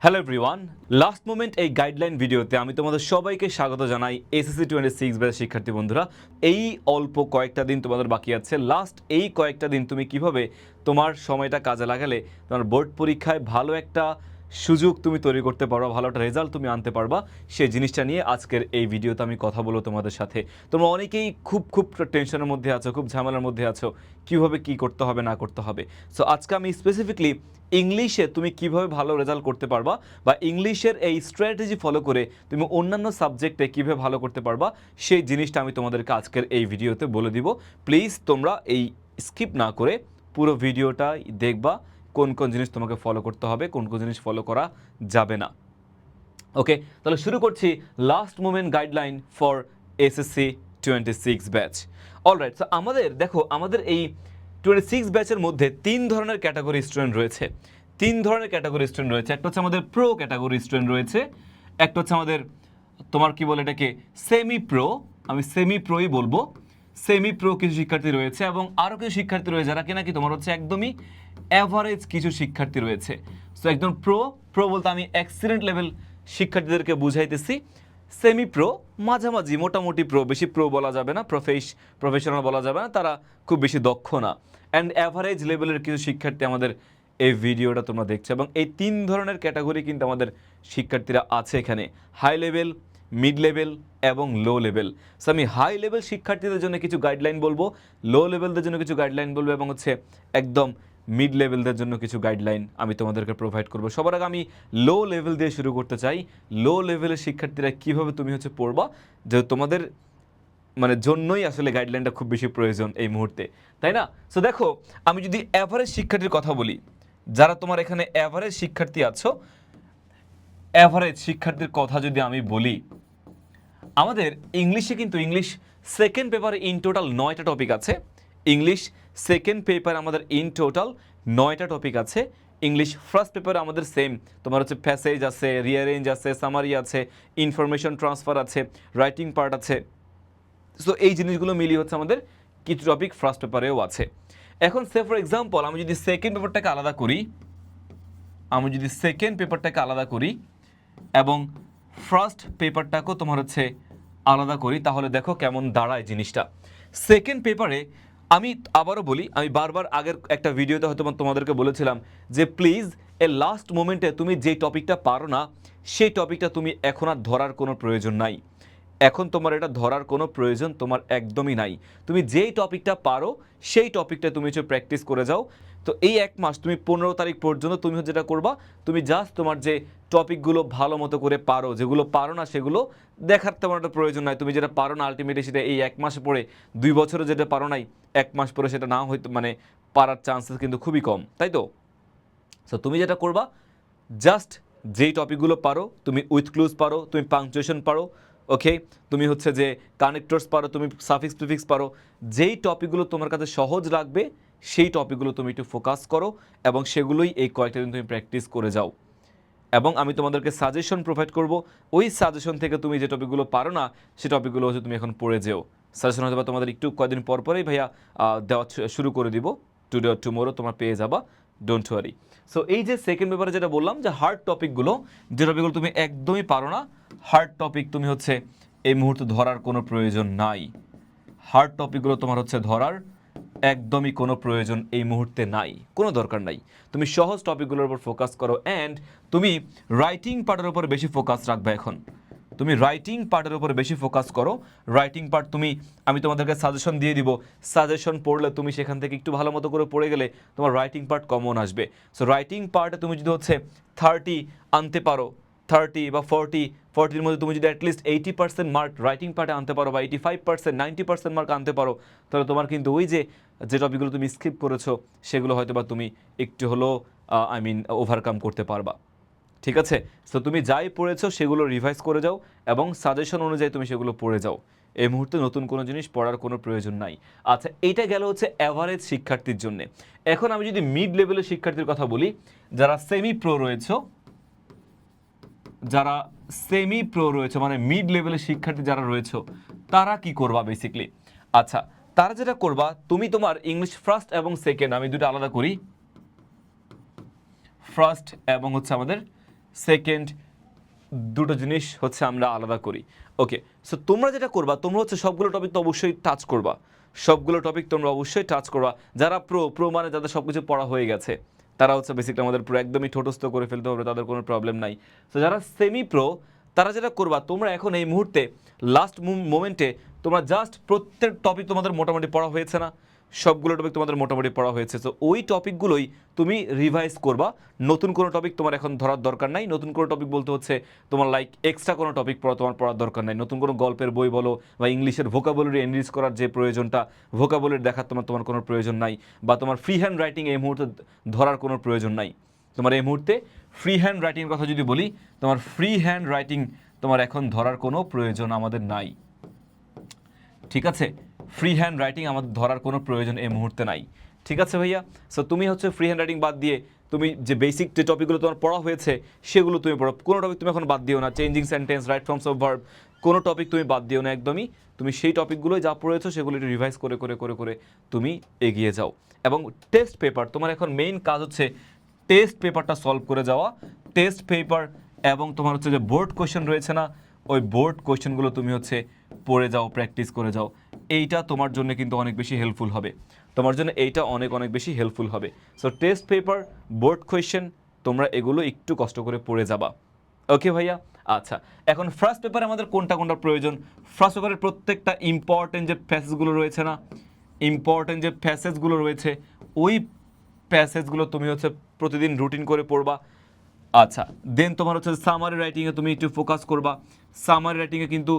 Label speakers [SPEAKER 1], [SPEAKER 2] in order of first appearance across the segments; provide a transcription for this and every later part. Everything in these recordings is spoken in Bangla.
[SPEAKER 1] হ্যালো এভরিওয়ান, লাস্ট মোমেন্ট এই গাইডলাইন ভিডিওতে আমি তোমাদের সবাইকে স্বাগত জানাই। এসএসসি 26 ব্যাচ শিক্ষার্থী বন্ধুরা, এই অল্প কয়েকটা দিন তোমাদের বাকি আছে। লাস্ট এই কয়েকটা দিন তুমি কিভাবে তোমার সময়টা কাজে লাগালে তোমার বোর্ড পরীক্ষায় ভালো একটা সুযোগ তুমি তৈরি করতে পারবা, ভালো একটা রেজাল্ট তুমি আনতে পারবা, সেই জিনিসটা নিয়ে আজকের এই ভিডিওতে আমি কথা বলবো তোমাদের সাথে। তোমরা অনেকেই খুব টেনশনের মধ্যে আছো, খুব ঝামেলার মধ্যে আছো, কীভাবে কী করতে হবে না করতে হবে। সো আজকে আমি স্পেসিফিকলি ইংলিশে তুমি কিভাবে ভালো রেজাল্ট করতে পারবা বা ইংলিশের এই স্ট্র্যাটেজি ফলো করে তুমি অন্যান্য সাবজেক্টে কীভাবে ভালো করতে পারবা, সেই জিনিসটা আমি তোমাদেরকে আজকের এই ভিডিওতে বলে দিব। প্লিজ তোমরা এই স্কিপ না করে পুরো ভিডিওটা দেখবা, কোন কোন জিনিস তোমাকে ফলো করতে হবে, কোন কোন জিনিস ফলো করা যাবে না। ওকে, তাহলে শুরু করছি last moment guideline for SSC 26 batch. Alright, so আমাদের এই 26 ব্যাচের মধ্যে তিন ধরনের ক্যাটাগরি স্টুডেন্ট রয়েছে। একটা হচ্ছে আমাদের প্রো ক্যাটাগরি স্টুডেন্ট রয়েছে, একটা হচ্ছে আমাদের তোমার কি বলে এটাকে সেমি প্রো, আমি সেমি প্রোই বলবো। সেমি প্রো কিছু শিক্ষার্থী রয়েছে এবং আরও কিছু শিক্ষার্থী রয়েছে যারা কিনা কি তোমার হচ্ছে একদমই অ্যাভারেজ কিছু শিক্ষার্থী রয়েছে। সো একদম প্রো বলতে আমি এক্সিলেন্ট লেভেল শিক্ষার্থীদেরকে বুঝাইতেছি। সেমি প্রো মাঝামাঝি, মোটামুটি প্রো, বেশি প্রো বলা যাবে না, প্রফেশনাল বলা যাবে না, তারা খুব বেশি দক্ষ না। অ্যান্ড অ্যাভারেজ লেভেলের কিছু শিক্ষার্থী আমাদের এই ভিডিওটা তোমরা দেখছো, এবং এই তিন ধরনের ক্যাটাগরি কিন্তু আমাদের শিক্ষার্থীরা আছে এখানে: হাই লেভেল, মিড লেভেল এবং লো লেভেল। সো আমি হাই লেভেল শিক্ষার্থীদের জন্য কিছু গাইডলাইন বলবো, লো লেভেলদের জন্য কিছু গাইডলাইন বলবো, এবং হচ্ছে একদম মিড লেভেলদের জন্য কিছু গাইডলাইন আমি তোমাদেরকে প্রোভাইড করবো। সবার আগে আমি লো লেভেল দিয়ে শুরু করতে চাই। লো লেভেলের শিক্ষার্থীরা কীভাবে তুমি হচ্ছে পড়বা, যে তোমাদের জন্যই আসলে গাইডলাইনটা খুব বেশি প্রয়োজন এই মুহূর্তে, তাই না? সো দেখো, আমি যদি অ্যাভারেজ শিক্ষার্থীর কথা বলি, যারা তোমার এখানে অ্যাভারেজ শিক্ষার্থী আছো, অ্যাভারেজ শিক্ষার্থীর কথা যদি আমি বলি, আমাদের ইংলিশে কিন্তু ইংলিশ সেকেন্ড পেপারে ইন টোটাল 9টা টপিক আছে। ইংলিশ সেকেন্ড পেপারে আমাদের ইন টোটাল 9টা টপিক আছে। ইংলিশ ফার্স্ট পেপারে আমাদের সেম, তোমার হচ্ছে প্যাসেজ আছে, রিয়ারেঞ্জ আছে, সামারি আছে, ইনফরমেশন ট্রান্সফার আছে, রাইটিং পার্ট আছে। সো এই জিনিসগুলো মিলিয়ে হচ্ছে আমাদের কিছু টপিক ফার্স্ট পেপারেও আছে। এখন সে ফর এক্সাম্পল আমি যদি সেকেন্ড পেপারটাকে আলাদা করি এবং ফার্স্ট পেপারটাকেও তোমার হচ্ছে আলাদা করি, তাহলে দেখো কেমন দাঁড়ায় জিনিসটা। সেকেন্ড পেপারে আমি আবারও বলি, আমি বারবার আগের একটা ভিডিওতে হয়তো তোমাদেরকে বলেছিলাম যে প্লিজ লাস্ট মোমেন্টে তুমি যে টপিকটা পারো না, সেই টপিকটা তুমি এখন আর ধরার কোনো প্রয়োজন নাই। এখন তোমার এটা ধরার কোনো প্রয়োজন তোমার একদমই নাই। তুমি যেই টপিকটা পারো সেই টপিকটা তুমি হচ্ছে প্র্যাকটিস করে যাও। তো এই এক মাস তুমি 15 তারিখ পর্যন্ত তুমি যেটা করবা, তুমি জাস্ট তোমার যে টপিকগুলো ভালো মতো করে পারো, যেগুলো পারো না সেগুলো দেখার তেমন একটা প্রয়োজন নাই। তুমি যেটা পারো না আলটিমেটলি সেটা এই এক মাসে পড়ে, 2 বছরে যেটা পারো নাই, এক মাস পরে সেটা না হয়তো পারার চান্সেস কিন্তু খুবই কম, তাই তো? সো তুমি যেটা করবা, জাস্ট যেই টপিকগুলো পারো, তুমি উইথ ক্লুজ পারো, তুমি পাংচুয়েশন পারো, ওকে, তুমি হচ্ছে যে কানেক্টরস পারো, তুমি সাফিক্স প্রিফিক্স পারো, যেই টপিকগুলো তোমার কাছে সহজ লাগবে সেই টপিকগুলো তুমি একটু ফোকাস করো এবং সেগুলোই এই কয়েকটা দিন তুমি প্র্যাকটিস করে যাও। এবং আমি তোমাদেরকে সাজেশন প্রোভাইড করব, ওই সাজেশন থেকে তুমি যে টপিকগুলো পারো না সেই টপিকগুলো হচ্ছে তুমি এখন পড়ে যেও। সাজেশন হয়তো বা তোমাদের একটু কয়েকদিন পরেই ভাইয়া দেওয়া শুরু করে দিব, টুডে অর টুমোরো তোমরা পেয়ে যাবা, ডোন্ট ওয়ারি। সো এই যে সেকেন্ড পেপারে যেটা বললাম যে হার্ড টপিকগুলো, যে টপিকগুলো তুমি একদমই পারো না, হার্ড টপিক তুমি হচ্ছে এই মুহূর্তে ধরার কোনো প্রয়োজন নাই। হার্ড টপিকগুলো তোমার হচ্ছে ধরার একদমই কোনো প্রয়োজন এই মুহূর্তে নাই, কোনো দরকার নাই। তুমি সহজ টপিকগুলোর উপর ফোকাস করো, অ্যান্ড তুমি রাইটিং পার্টের উপর বেশি ফোকাস রাখবে। এখন তুমি রাইটিং পার্টের উপর বেশি ফোকাস করো। রাইটিং পার্ট আমি তোমাদেরকে সাজেশন দিয়ে দিব, সাজেশন পড়লে তুমি সেখান থেকে একটু ভালো মতো করে পড়ে গেলে তোমার রাইটিং পার্ট কমন আসবে। সো রাইটিং পার্টে তুমি যদি হচ্ছে 30 আনতে পারো, 30 বা 40-40-র মধ্যে তুমি যদি অ্যাটলিস্ট 80% মার্ক রাইটিং পার্টে আনতে পারো, বা 85% 90% মার্ক আনতে পারো, তাহলে তোমার কিন্তু ওই যে টপিকগুলো তুমি স্কিপ করেছো সেগুলো হয়তো বা তুমি একটু হলেও ওভারকাম করতে পারবা। ঠিক আছে? সো তুমি যাই পড়েছো সেগুলো রিভাইজ করে যাও এবং সাজেশন অনুযায়ী তুমি সেগুলো পড়ে যাও। এই মুহূর্তে নতুন কোনো জিনিস পড়ার কোনো প্রয়োজন নাই। আচ্ছা, এইটা গেল হচ্ছে অ্যাভারেজ শিক্ষার্থীর জন্য। এখন আমি যদি মিড লেভেলের শিক্ষার্থীর কথা বলি, যারা সেমি প্রো রয়েছে, মিড লেভেলের শিক্ষার্থী যারা রয়েছে, তারা কি করবা বেসিক্যালি? আচ্ছা, তারা যেটা করবা, তুমি তোমার ইংলিশ ফার্স্ট এবং সেকেন্ড, আমি দুটো আলাদা করি, ফার্স্ট এবং হচ্ছে আমাদের সেকেন্ড দুটো জিনিস হচ্ছে আমরা আলাদা করি। ওকে, সো তোমরা যেটা করবা, তোমরা হচ্ছে সবগুলো টপিক তো অবশ্যই টাচ করবা, সবগুলো টপিক তোমরা অবশ্যই টাচ করবা। যারা প্রো মানে যাদের সব কিছু পড়া হয়ে গেছে, তারা হচ্ছে বেসিকলি আমাদের পুরো একদমই ঠোঁটস্থ করে ফেলতে হবে, তাদের কোনো প্রবলেম নাই। সো যারা সেমি প্রো, তারা যেটা করবা, তোমরা এখন এই মুহূর্তে লাস্ট মোমেন্টে তোমরা জাস্ট প্রত্যেক টপিক তোমাদের মোটামুটি পড়া হয়েছে না, সবগুলো টপিক তোমাদের মোটামুটি পড়া হয়েছে, তো ওই টপিকগুলোই তুমি রিভাইজ করবা। নতুন কোনো টপিক তোমার এখন ধরার দরকার নাই। নতুন কোনো টপিক বলতে হচ্ছে তোমার লাইক এক্সট্রা কোনো টপিক তোমার পড়ার দরকার নাই। নতুন কোনো গল্পের বই বলো বা ইংলিশের ভোকাবুলারি এনরিচ করার যে প্রয়োজনটা, ভোকাবুলারি দেখার তোমার কোনো প্রয়োজন নাই, বা তোমার ফ্রি হ্যান্ড রাইটিং এই মুহূর্তে ধরার কোনো প্রয়োজন নাই। তোমার এই মুহূর্তে ফ্রি হ্যান্ড রাইটিংয়ের কথা যদি বলি, তোমার ফ্রি হ্যান্ড রাইটিং তোমার এখন ধরার কোনো প্রয়োজন আমাদের নাই। ঠিক আছে, ফ্রি হ্যান্ড রাইটিং আমাদের ধরার কোনো প্রয়োজন এই মুহূর্তে নাই। ঠিক আছে ভাইয়া, সো তুমি হচ্ছে ফ্রি হ্যান্ড রাইটিং বাদ দিয়ে তুমি যে বেসিক যে টপিকগুলো তোমার পড়া হয়েছে সেগুলো তুমি পড়ো। কোনো টপিক তুমি এখন বাদ দিও না, changing sentence, right forms of verb, কোনো টপিক তুমি বাদ দিও না একদমই। তুমি সেই টপিকগুলোই যা পড়েছো সেগুলো একটু রিভাইজ করে করে করে করে তুমি এগিয়ে যাও। এবং টেস্ট পেপার, তোমার এখন মেইন কাজ হচ্ছে টেস্ট পেপারটা সলভ করে যাওয়া। টেস্ট পেপার এবং তোমার হচ্ছে যে বোর্ড কোয়েশ্চেন রয়েছে না, ওই বোর্ড কোয়েশ্চেনগুলো তুমি হচ্ছে পড়ে যাও, প্র্যাকটিস করে যাও। এইটা তোমার জন্য কিন্তু অনেক বেশি হেল্পফুল হবে, তোমার জন্য এইটা অনেক অনেক বেশি হেল্পফুল হবে। So test paper, board question, তোমরা এগুলো একটু কষ্ট করে পড়ে যাবা। ওকে ভাইয়া, আচ্ছা এখন ফার্স্ট পেপারে আমাদের কোনটা কোনটা প্রয়োজন? ফার্স্ট পেপারের প্রত্যেকটা ইম্পর্টেন্ট যে প্যাসেজগুলো রয়েছে না, ইম্পর্টেন্ট যে প্যাসেজগুলো রয়েছে, ওই প্যাসেজগুলো তুমি হচ্ছে প্রতিদিন রুটিন করে পড়বা। আচ্ছা, দেন তোমার হচ্ছে সামারি রাইটিংয়ে তুমি একটু ফোকাস করবা। সামারি রাইটিংয়ে কিন্তু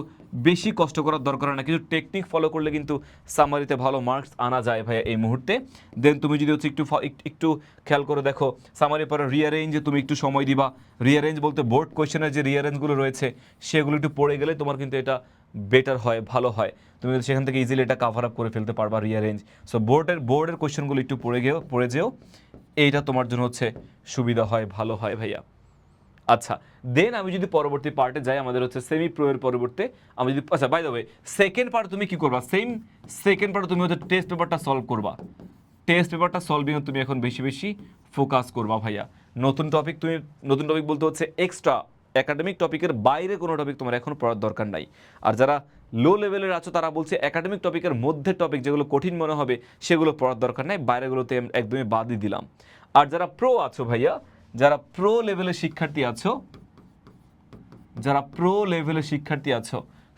[SPEAKER 1] বেশি কষ্ট করার দরকার হয় না, কিছু টেকনিক ফলো করলে কিন্তু সামারিতে ভালো মার্কস আনা যায় ভাইয়া এই মুহূর্তে। দেন তুমি যদি হচ্ছে একটু খেয়াল করে দেখো, সামারির পরে রিয়ারেঞ্জে তুমি একটু সময় দিবা। রিয়ারেঞ্জ বলতে বোর্ড কোয়েশ্চেনের যে রিয়ারেঞ্জগুলো রয়েছে সেগুলো একটু পড়ে গেলে তোমার কিন্তু এটা বেটার হয়, ভালো হয়, তুমি সেখান থেকে ইজিলি এটা কাভার আপ করে ফেলতে পারবা রিয়ারেঞ্জ। সো বোর্ডের কোয়েশ্চেনগুলো একটু পড়ে যেও, এইটা তোমার জন্য হচ্ছে সুবিধা হয়, ভালো হয় ভাইয়া। আচ্ছা, দেন আমি যদি পরবর্তী পার্টে যাই, আমাদের হচ্ছে সেমি প্রো এর পরিবর্তে আমি যদি, আচ্ছা by the way, second part তুমি কি করবা? সেকেন্ড পার্টে তুমি হচ্ছে টেস্ট পেপারটা সলভ করবা। টেস্ট পেপারটা সলভিংয়ে তুমি এখন বেশি বেশি ফোকাস করবা ভাইয়া। নতুন টপিক বলতে হচ্ছে এক্সট্রা একাডেমিক টপিকের বাইরে কোনো টপিক তোমার এখন পড়ার দরকার নাই। আর যারা লো লেভেলের আছো তারা বলছে একাডেমিক টপিকের মধ্যে টপিক যেগুলো কঠিন মনে হবে সেগুলো পড়ার দরকার নাই, বাইরেগুলোতে একদমই বাদই দিলাম। আর যারা প্রো আছো ভাইয়া, যারা প্রো লেভেলের শিক্ষার্থী আছো,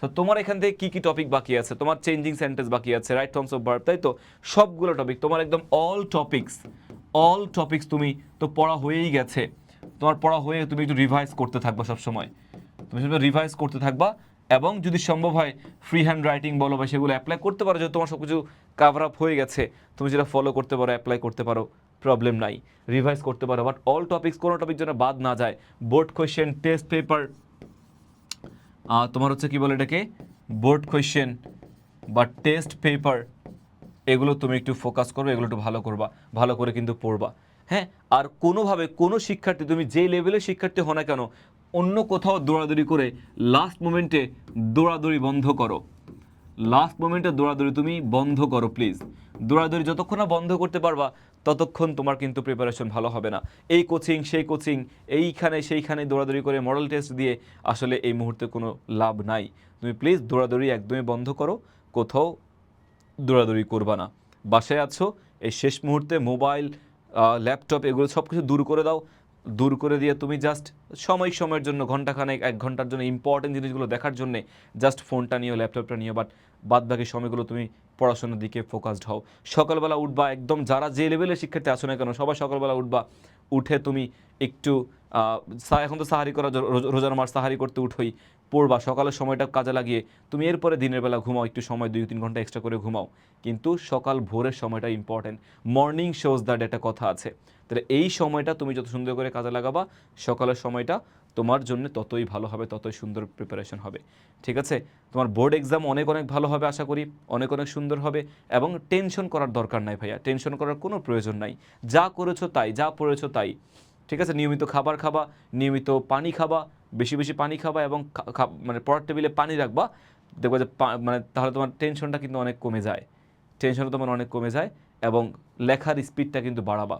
[SPEAKER 1] তো তোমার এখান থেকে কি কি টপিক বাকি আছে? তোমার চেঞ্জিং সেন্টেন্স বাকি আছে, রাইট ফর্মস অফ ভার্ব, তাই তো? সবগুলো টপিক তোমার একদম অল টপিকস তুমি তো পড়া হয়েই গেছে। তোমার পড়া হয়ে তুমি একটু রিভাইজ করতে থাকবা সবসময়, তুমি সেটা রিভাইজ করতে থাকবা। এবং যদি সম্ভব হয় ফ্রি হ্যান্ড রাইটিং বলো বা সেগুলো অ্যাপ্লাই করতে পারো, যেহেতু তোমার সব কিছু কাভার আপ হয়ে গেছে, তুমি যেটা ফলো করতে পারো, অ্যাপ্লাই করতে পারো, প্রবলেম নাই, রিভাইজ করতে পারো। বাট অল টপিকস, কোনো টপিক যেন বাদ না যায়। বোর্ড কোয়েশ্চেন, টেস্ট পেপার, তোমার হচ্ছে কি বলে এটাকে, বোর্ড কোয়েশ্চেন বা টেস্ট পেপার, এগুলো তুমি একটু ফোকাস করো, এগুলো একটু ভালো করবা, ভালো করে কিন্তু পড়বা। হ্যাঁ, আর কোনোভাবে কোনো শিক্ষার্থী, তুমি যে লেভেলের শিক্ষার্থী হও না কেন, অন্য কোথাও দৌড়াদৌড়ি করে লাস্ট মোমেন্টে দৌড়াদৌড়ি বন্ধ করো। লাস্ট মোমেন্টে দৌড়াদৌড়ি তুমি বন্ধ করো প্লিজ। দৌড়াদৌড়ি যতক্ষণ না বন্ধ করতে পারবা ততক্ষণ তোমার কিন্তু প্রিপারেশন ভালো হবে না। এই কোচিং সেই কোচিং, এইখানে সেইখানে দৌড়াদৌড়ি করে মডেল টেস্ট দিয়ে আসলে এই মুহূর্তে কোনো লাভ নাই। তুমি প্লিজ দৌড়াদৌড়ি একদমই বন্ধ করো, কোথাও দৌড়াদৌড়ি করবা না। বাসায় আছো, এই শেষ মুহূর্তে মোবাইল, ল্যাপটপ, এগুলো সব কিছু দূর করে দাও। দূর করে দিয়ে তুমি জাস্ট সময়ের জন্য, ঘন্টাখানেক 1 ঘন্টার জন্য ইম্পর্টেন্ট জিনিসগুলো দেখার জন্য জাস্ট ফোনটা নিও, ল্যাপটপটা নিও, বাদ বাকি সময়গুলো তুমি পড়াশোনার দিকে ফোকাসড হও। সকালবেলা উঠবা, একদম যারা যে লেভেলের শিক্ষার্থী আসো না কেন সবাই সকালবেলা উঠবা, উঠে তুমি একটু এখন তো সাহারি করা, রোজার মাস সাহারি করতে উঠোই, পড়বা, সকালের সময়টা কাজে লাগিয়ে তুমি এরপরে দিনের বেলা ঘুমাও, একটু সময় 2-3 ঘন্টা এক্সট্রা করে ঘুমাও, কিন্তু সকাল ভোরের সময়টা ইম্পর্টেন্ট। মর্নিং শোজ দ্যাট একটা কথা আছে, তাহলে এই সময়টা তুমি যত সুন্দর করে কাজে লাগাবা, সকালের সময়টা তোমার জন্য ততই ভালো হবে, ততই সুন্দর প্রিপারেশন হবে। ঠিক আছে, তোমার বোর্ড এক্সাম অনেক অনেক ভালো হবে আশা করি, অনেক অনেক সুন্দর হবে। এবং টেনশন করার দরকার নাই ভাইয়া, টেনশন করার কোনো প্রয়োজন নাই। যা করেছো তাই, যা পড়েছো তাই। ঠিক আছে, নিয়মিত খাবার খাবা, নিয়মিত পানি খাবা, বেশি বেশি পানি খাবা, এবং মানে পড়ার টেবিলে পানি রাখবা। দেখবা যে মানে তাহলে তোমার টেনশনটা কিন্তু অনেক কমে যায়, টেনশনটা তোমার অনেক কমে যায়, এবং লেখার স্পিডটা কিন্তু বাড়াবা।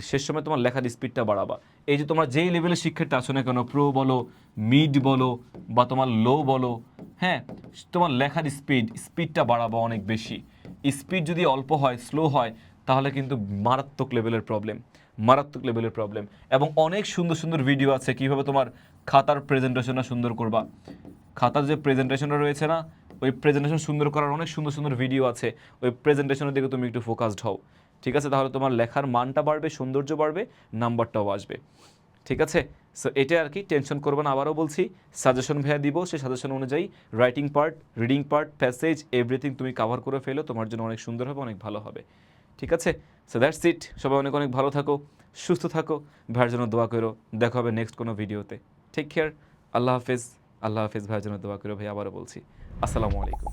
[SPEAKER 1] শেষ সময় তোমার লেখার স্পিডটা বাড়াবা। এই যে তোমরা যেই লেভেলের শিক্ষার্থী আসো না কেন, প্রো বলো, মিড বলো বা তোমার লো বলো, হ্যাঁ, তোমার লেখার স্পিডটা বাড়াবা অনেক বেশি। স্পিড যদি অল্প হয়, স্লো হয়, তাহলে কিন্তু মারাত্মক লেভেলের প্রবলেম, মারাত্মক লেভেলের প্রবলেম। এবং অনেক সুন্দর সুন্দর ভিডিও আছে কীভাবে তোমার খাতার প্রেজেন্টেশনটা সুন্দর করবা। খাতার যে প্রেজেন্টেশনটা রয়েছে না, ওই প্রেজেন্টেশন সুন্দর করার অনেক সুন্দর সুন্দর ভিডিও আছে। ওই প্রেজেন্টেশনের দিকে তুমি একটু ফোকাসড হও, ঠিক আছে? তাহলে তোমার লেখার মানটা বাড়বে, সৌন্দর্য বাড়বে, নাম্বারটাও আসবে, ঠিক আছে? সো এটা আর কি, টেনশন করবে না। আবারও বলছি, সাজেশন ভাইয়া দিব, সেই সাজেশন অনুযায়ী writing part, reading part, passage, everything তুমি কাভার করে ফেলো, তোমার জন্য অনেক সুন্দর হবে, অনেক ভালো হবে, ঠিক আছে? So that's it. সবাই অনেক অনেক ভালো থাকো, সুস্থ থাকো, ভাইয়ের জন্য দোয়া করো। দেখা হবে নেক্সট কোনো ভিডিওতে। টেক কেয়ার, আল্লাহ হাফেজ। আল্লাহ হাফেজ, ভাইয়ের জন্য দোয়া করো ভাই, আবারও বলছি। আসসালামু আলাইকুম।